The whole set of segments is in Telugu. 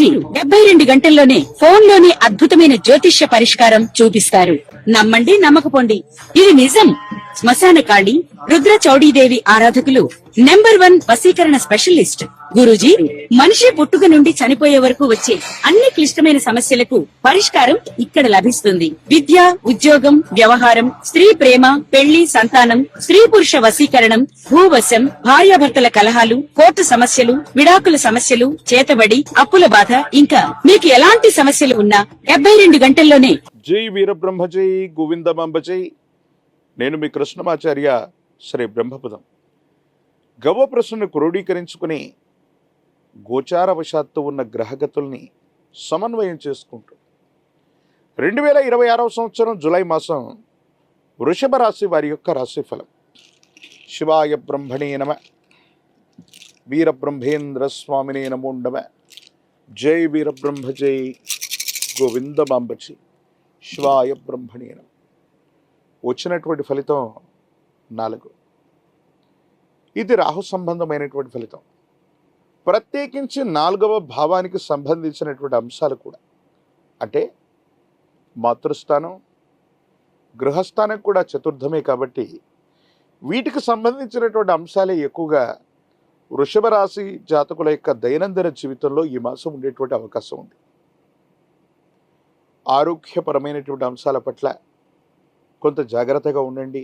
వీరు 72 గంటల్లోనే ఫోన్ లోనే అద్భుతమైన జ్యోతిష్య పరిష్కారం చూపిస్తారు. నమ్మండి, నమ్మకపోండి, ఇది నిజం. శ్మశాన కాళి రుద్ర చౌడీదేవి ఆరాధకులు నంబర్ 1 వశీకరణ స్పెషలిస్ట్ గురూజీ. మనిషి పుట్టుక నుండి చనిపోయే వరకు వచ్చే అన్ని క్లిష్టమైన సమస్యలకు పరిష్కారం ఇక్కడ లభిస్తుంది. విద్య, ఉద్యోగం, వ్యవహారం, స్త్రీ ప్రేమ, పెళ్లి, సంతానం, స్త్రీ పురుష వశీకరణం, భూవశం, భార్యాభర్తల కలహాలు, కోర్టు సమస్యలు, విడాకుల సమస్యలు, చేతబడి, అప్పుల బాధ, ఇంకా మీకు ఎలాంటి సమస్యలు ఉన్నా 72 గంటల్లోనే. జై వీరబ్రహ్మ జై గోవిందమాంబ జై. నేను మీ కృష్ణమాచార్య శ్రీ బ్రహ్మపదం. గవ ప్రశ్నను క్రోడీకరించుకుని గోచారవశాత్తు ఉన్న గ్రహగతుల్ని సమన్వయం చేసుకుంటూ 2026 సంవత్సరం జూలై మాసం వృషభ రాశి వారి యొక్క రాశిఫలం. శివాయ బ్రహ్మణే నమ, వీరబ్రహ్మేంద్ర స్వామినే నమో నమ. జై వీరబ్రహ్మ జై గోవిందమాంబ జై. శివాయ బ్రహ్మణే నమ. వచ్చినటువంటి ఫలితం 4. ఇది రాహు సంబంధమైనటువంటి ఫలితం. ప్రత్యేకించి 4వ భావానికి సంబంధించినటువంటి అంశాలు కూడా, అంటే మాతృస్థానం, గృహస్థానం కూడా చతుర్థమే కాబట్టి వీటికి సంబంధించినటువంటి అంశాలే ఎక్కువగా వృషభ రాశి జాతకుల యొక్క దైనందిన జీవితంలో ఈ మాసం ఉండేటువంటి అవకాశం ఉంది. ఆరోగ్యపరమైనటువంటి అంశాల పట్ల కొంత జాగ్రత్తగా ఉండండి.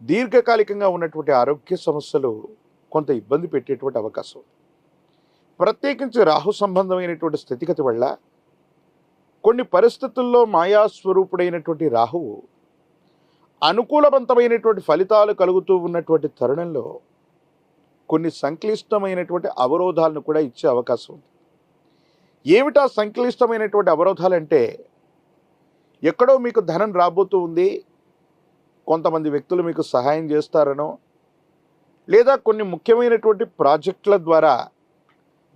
దీర్ఘకాలికంగా ఉన్నటువంటి ఆరోగ్య సమస్యలు కొంత ఇబ్బంది పెట్టేటువంటి అవకాశం. ప్రత్యేకించి రాహు సంబంధమైనటువంటి స్థితిగతి వల్ల కొన్ని పరిస్థితుల్లో మాయాస్వరూపుడైనటువంటి రాహువు అనుకూలవంతమైనటువంటి ఫలితాలు కలుగుతూ ఉన్నటువంటి తరుణంలో కొన్ని సంక్లిష్టమైనటువంటి అవరోధాలను కూడా ఇచ్చే అవకాశం ఉంది. ఏమిటా సంక్లిష్టమైనటువంటి అవరోధాలంటే, ఎక్కడో మీకు ధనం రాబోతూ ఉంది, కొంతమంది వ్యక్తులు మీకు సహాయం చేస్తారనో, లేదా కొన్ని ముఖ్యమైనటువంటి ప్రాజెక్టుల ద్వారా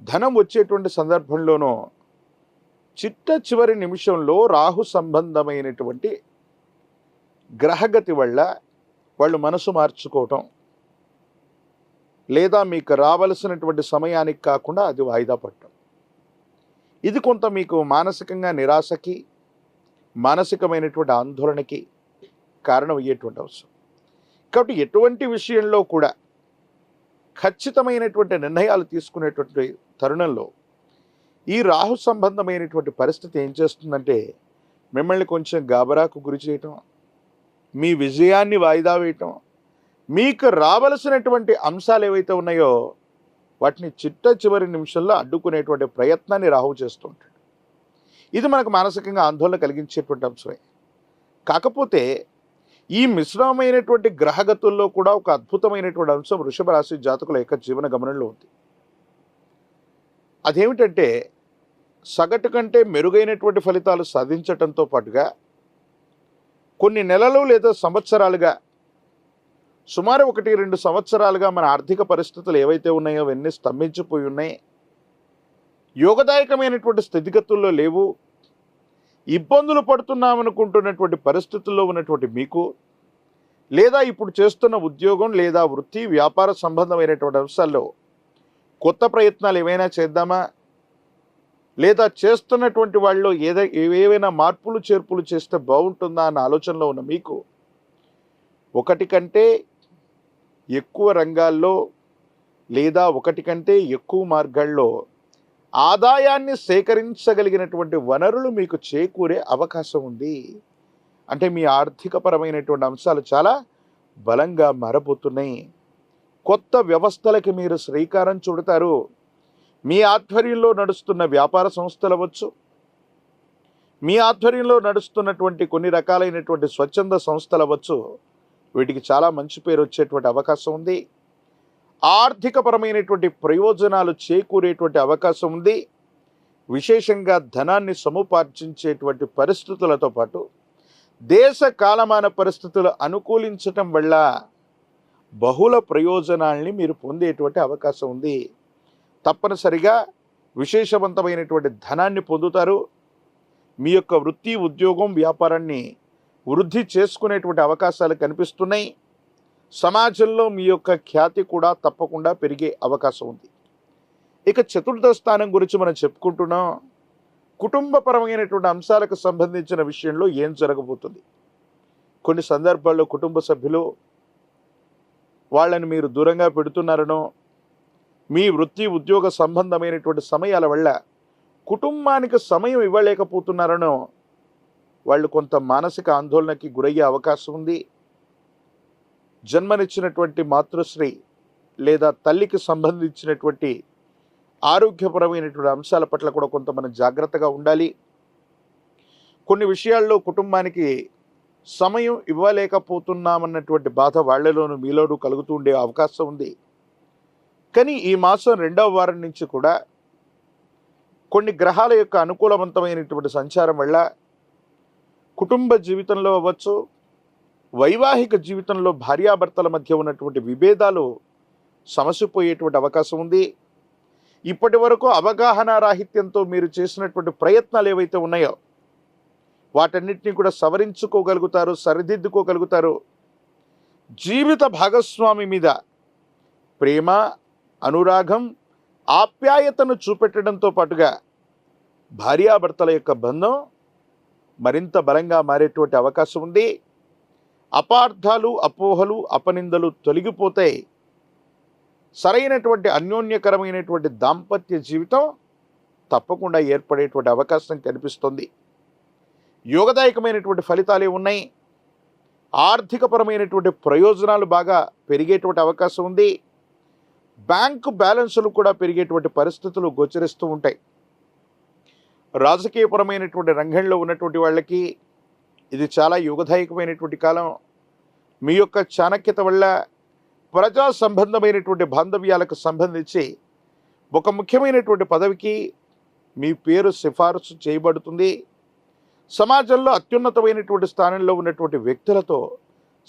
ధనం వచ్చేటువంటి సందర్భంలోనో చిట్ట చివరి నిమిషంలో రాహు సంబంధమైనటువంటి గ్రహగతి వల్ల వాళ్ళు మనసు మార్చుకోవటం, లేదా మీకు రావలసినటువంటి సమయానికి కాకుండా అది వాయిదా పడటం, ఇది కొంత మీకు మానసికంగా నిరాశకి, మానసికమైనటువంటి ఆందోళనకి కారణం అయ్యేటువంటి అవసరం. కాబట్టి ఎటువంటి విషయంలో కూడా ఖచ్చితమైనటువంటి నిర్ణయాలు తీసుకునేటువంటి తరుణంలో ఈ రాహు సంబంధమైనటువంటి పరిస్థితి ఏం చేస్తుందంటే, మిమ్మల్ని కొంచెం గాబరాకు గురి చేయటం, మీ విజయాన్ని వాయిదా వేయటం, మీకు రావలసినటువంటి అంశాలు ఏవైతే ఉన్నాయో వాటిని చిట్ట చివరి నిమిషంలో అడ్డుకునేటువంటి ప్రయత్నాన్ని రాహు చేస్తుంటాడు. ఇది మనకు మానసికంగా ఆందోళన కలిగించేటువంటి అంశమే. కాకపోతే ఈ మిశ్రమమైనటువంటి గ్రహగతుల్లో కూడా ఒక అద్భుతమైనటువంటి అంశం వృషభ రాశి జాతకుల యొక్క జీవన గమనంలో ఉంది. అదేమిటంటే, సగటు కంటే మెరుగైనటువంటి ఫలితాలు సాధించటంతో పాటుగా కొన్ని నెలలు లేదా సంవత్సరాలుగా, సుమారు 1-2 సంవత్సరాలుగా మన ఆర్థిక పరిస్థితులు ఏవైతే ఉన్నాయో అవన్నీ స్తంభించిపోయి ఉన్నాయి, యోగదాయకమైనటువంటి స్థితిగతుల్లో లేవు, ఇబ్బందులు పడుతున్నామనుకుంటున్నటువంటి పరిస్థితుల్లో ఉన్నటువంటి మీకు, లేదా ఇప్పుడు చేస్తున్న ఉద్యోగం లేదా వృత్తి వ్యాపార సంబంధమైనటువంటి అంశాల్లో కొత్త ప్రయత్నాలు ఏమైనా చేద్దామా, లేదా చేస్తున్నటువంటి వాళ్ళు ఏవైనా మార్పులు చేర్పులు చేస్తే బాగుంటుందా అన్న ఆలోచనలో ఉన్న మీకు, ఒకటి కంటే ఎక్కువ రంగాల్లో లేదా ఒకటి కంటే ఎక్కువ మార్గాల్లో ఆదాయాన్ని సేకరించగలిగినటువంటి వనరులు మీకు చేకూరే అవకాశం ఉంది. అంటే మీ ఆర్థికపరమైనటువంటి అంశాలు చాలా బలంగా మారబోతున్నాయి. కొత్త వ్యవస్థలకి మీరు శ్రీకారం చుడతారు. మీ ఆధ్వర్యంలో నడుస్తున్న వ్యాపార సంస్థలు అవ్వచ్చు, మీ ఆధ్వర్యంలో నడుస్తున్నటువంటి కొన్ని రకాలైనటువంటి స్వచ్ఛంద సంస్థలు అవ్వచ్చు, వీటికి చాలా మంచి పేరు వచ్చేటువంటి అవకాశం ఉంది. ఆర్థికపరమైనటువంటి ప్రయోజనాలు చేకూరేటువంటి అవకాశం ఉంది. విశేషంగా ధనాన్ని సముపార్జించేటువంటి పరిస్థితులతో పాటు దేశ కాలమాన పరిస్థితులు అనుకూలించటం వల్ల బహుళ ప్రయోజనాల్ని మీరు పొందేటువంటి అవకాశం ఉంది. తప్పనిసరిగా విశేషవంతమైనటువంటి ధనాన్ని పొందుతారు. మీ యొక్క వృత్తి ఉద్యోగం వ్యాపారాన్ని వృద్ధి చేసుకునేటువంటి అవకాశాలు కనిపిస్తున్నాయి. సమాజంలో మీ యొక్క ఖ్యాతి కూడా తప్పకుండా పెరిగే అవకాశం ఉంది. ఇక చతుర్థ స్థానం గురించి మనం చెప్పుకుంటున్నాం. కుటుంబపరమైనటువంటి అంశాలకు సంబంధించిన విషయంలో ఏం జరగబోతుంది? కొన్ని సందర్భాల్లో కుటుంబ సభ్యులు వాళ్ళని మీరు దూరంగా పెడుతున్నారనో, మీ వృత్తి ఉద్యోగ సంబంధమైనటువంటి సమయాల వల్ల కుటుంబానికి సమయం ఇవ్వలేకపోతున్నారనో వాళ్ళు కొంత మానసిక ఆందోళనకి గురయ్యే అవకాశం ఉంది. జన్మనిచ్చినటువంటి మాతృశ్రీ లేదా తల్లికి సంబంధించినటువంటి ఆరోగ్యపరమైనటువంటి అంశాల పట్ల కూడా కొంత మనం జాగ్రత్తగా ఉండాలి. కొన్ని విషయాల్లో కుటుంబానికి సమయం ఇవ్వలేకపోతున్నామన్నటువంటి బాధ వాళ్ళలోనూ మీలోనూ కలుగుతూ ఉండే అవకాశం ఉంది. కానీ ఈ మాసం 2వ వారం నుంచి కూడా కొన్ని గ్రహాల యొక్క అనుకూలవంతమైనటువంటి సంచారం వల్ల కుటుంబ జీవితంలో అవ్వచ్చు, వైవాహిక జీవితంలో భార్యాభర్తల మధ్య ఉన్నటువంటి విభేదాలు సమసిపోయేటువంటి అవకాశం ఉంది. ఇప్పటి వరకు అవగాహన రాహిత్యంతో మీరు చేసినటువంటి ప్రయత్నాలు ఏవైతే ఉన్నాయో వాటన్నిటినీ కూడా సవరించుకోగలుగుతారు, సరిదిద్దుకోగలుగుతారు. జీవిత భాగస్వామి మీద ప్రేమ, అనురాగం, ఆప్యాయతను చూపెట్టడంతో పాటుగా భార్యాభర్తల యొక్క బంధం మరింత బలంగా మారేటువంటి అవకాశం ఉంది. అపార్థాలు, అపోహలు, అపనిందలు తొలగిపోతాయి. సరైనటువంటి అన్యోన్యకరమైనటువంటి దాంపత్య జీవితం తప్పకుండా ఏర్పడేటువంటి అవకాశం కనిపిస్తుంది. యోగదాయకమైనటువంటి ఫలితాలే ఉన్నాయి. ఆర్థికపరమైనటువంటి ప్రయోజనాలు బాగా పెరిగేటువంటి అవకాశం ఉంది. బ్యాంకు బ్యాలెన్సులు కూడా పెరిగేటువంటి పరిస్థితులు గోచరిస్తూ ఉంటాయి. రాజకీయపరమైనటువంటి రంగంలో ఉన్నటువంటి వాళ్ళకి ఇది చాలా యోగదాయకమైనటువంటి కాలం. మీ యొక్క చాణక్యత వల్ల ప్రజా సంబంధమైనటువంటి బాంధవ్యాలకు సంబంధించి ఒక ముఖ్యమైనటువంటి పదవికి మీ పేరు సిఫారసు చేయబడుతుంది. సమాజంలో అత్యున్నతమైనటువంటి స్థానంలో ఉన్నటువంటి వ్యక్తులతో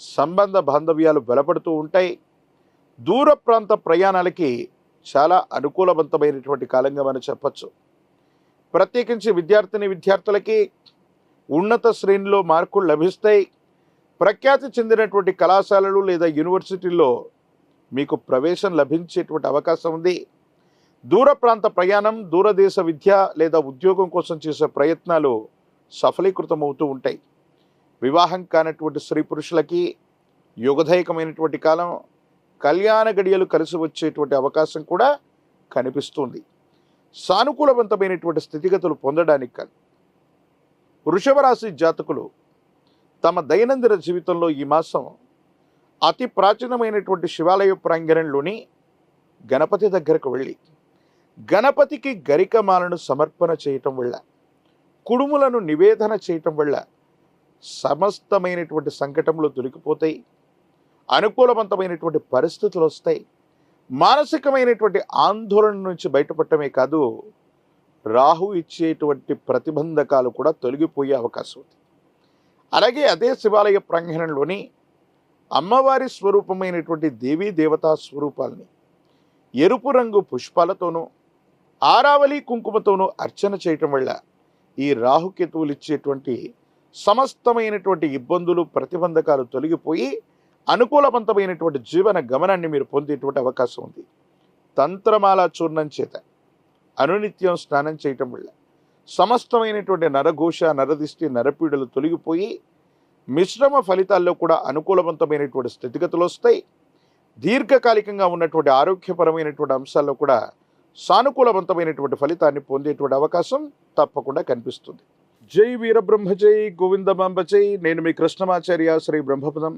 సంబంధ బాంధవ్యాలు బలపడుతూ ఉంటాయి. దూర ప్రాంత ప్రయాణాలకి చాలా అనుకూలవంతమైనటువంటి కాలంగా మనం చెప్పచ్చు. ప్రత్యేకించి విద్యార్థులకి ఉన్నత శ్రేణిలో మార్కులు లభిస్తాయి. ప్రఖ్యాతి చెందినటువంటి కళాశాలలు లేదా యూనివర్సిటీల్లో మీకు ప్రవేశం లభించేటువంటి అవకాశం ఉంది. దూర ప్రాంత ప్రయాణం, దూరదేశ విద్య లేదా ఉద్యోగం కోసం చేసే ప్రయత్నాలు సఫలీకృతమవుతూ ఉంటాయి. వివాహం కానటువంటి స్త్రీ పురుషులకి యోగదాయకమైనటువంటి కాలం. కళ్యాణ గడియలు కలిసి వచ్చేటువంటి అవకాశం కూడా కనిపిస్తుంది. సానుకూలవంతమైనటువంటి స్థితిగతులు పొందడానికి కాదు. వృషభ రాశి జాతకులు తమ దైనందిన జీవితంలో ఈ మాసం అతి ప్రాచీనమైనటువంటి శివాలయ ప్రాంగణంలోని గణపతి దగ్గరకు వెళ్ళి గణపతికి గరికమాలను సమర్పణ చేయటం వల్ల, కుడుములను నివేదన చేయటం వల్ల సమస్తమైనటువంటి సంకటములు తొలగిపోతాయి. అనుకూలవంతమైనటువంటి పరిస్థితులు వస్తాయి. మానసికమైనటువంటి ఆందోళన నుంచి బయటపడటమే కాదు, రాహు ఇచ్చేటువంటి ప్రతిబంధకాలు కూడా తొలగిపోయే అవకాశం ఉంది. అలాగే అదే శివాలయ ప్రాంగణంలోని అమ్మవారి స్వరూపమైనటువంటి దేవీ దేవతా స్వరూపాలని ఎరుపు రంగు పుష్పాలతోనూ ఆరావళి కుంకుమతోనూ అర్చన చేయటం వల్ల ఈ రాహుకేతువులు ఇచ్చేటువంటి సమస్తమైనటువంటి ఇబ్బందులు, ప్రతిబంధకాలు తొలగిపోయి అనుకూలవంతమైనటువంటి జీవన గమనాన్ని మీరు పొందేటువంటి అవకాశం ఉంది. తంత్రమాల చూర్ణం చేత అనునిత్యం స్నానం చేయటం వల్ల సమస్తమైనటువంటి నరఘోష, నరదిష్టి, నరపీడలు తొలగిపోయి మిశ్రమ ఫలితాల్లో కూడా అనుకూలవంతమైనటువంటి స్థితిగతులు వస్తాయి. దీర్ఘకాలికంగా ఉన్నటువంటి ఆరోగ్యపరమైనటువంటి అంశాల్లో కూడా సానుకూలవంతమైనటువంటి ఫలితాన్ని పొందేటువంటి అవకాశం తప్పకుండా కనిపిస్తుంది. జై వీరబ్రహ్మ జై, గోవిందమాంబ జై. నేను మీ కృష్ణమాచార్య, శ్రీ బ్రహ్మపదం.